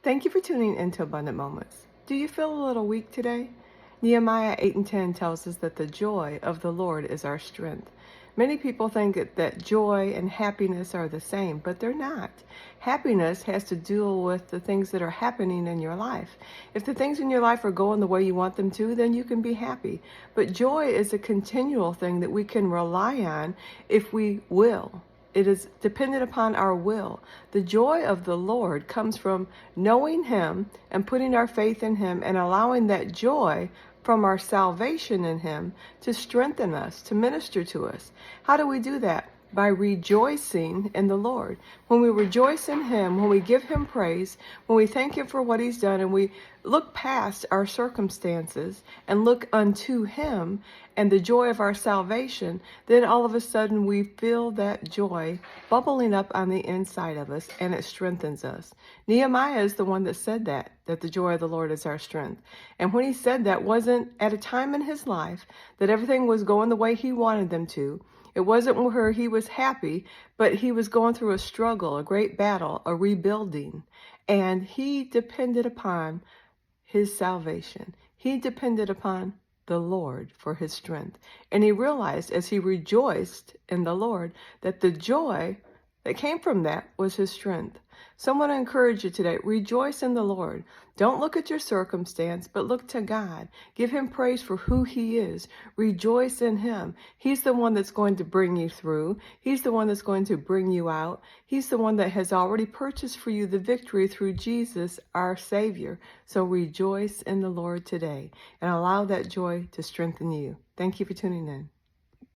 Thank you for tuning into Abundant Moments. Do you feel a little weak today? Nehemiah 8 and 10 tells us that the joy of the Lord is our strength. Many people think that joy and happiness are the same, but they're not. Happiness has to do with the things that are happening in your life. If the things in your life are going the way you want them to, then you can be happy. But joy is a continual thing that we can rely on if we will. It is dependent upon our will. The joy of the Lord comes from knowing Him and putting our faith in Him and allowing that joy from our salvation in Him to strengthen us, to minister to us. How do we do that? By rejoicing in the Lord. When we rejoice in Him, when we give Him praise, when we thank Him for what He's done, and we look past our circumstances and look unto Him and the joy of our salvation, then all of a sudden we feel that joy bubbling up on the inside of us, and it strengthens us. Nehemiah is the one that said that the joy of the Lord is our strength. And when he said that, wasn't at a time in his life that everything was going the way he wanted them to. It wasn't where he was happy, but he was going through a struggle, a great battle, a rebuilding. And he depended upon his salvation. He depended upon the Lord for his strength. And he realized as he rejoiced in the Lord that the joy that came from that was his strength. So I want to encourage you today, rejoice in the Lord. Don't look at your circumstance, but look to God. Give Him praise for who He is. Rejoice in Him. He's the one that's going to bring you through. He's the one that's going to bring you out. He's the one that has already purchased for you the victory through Jesus, our Savior. So rejoice in the Lord today and allow that joy to strengthen you. Thank you for tuning in.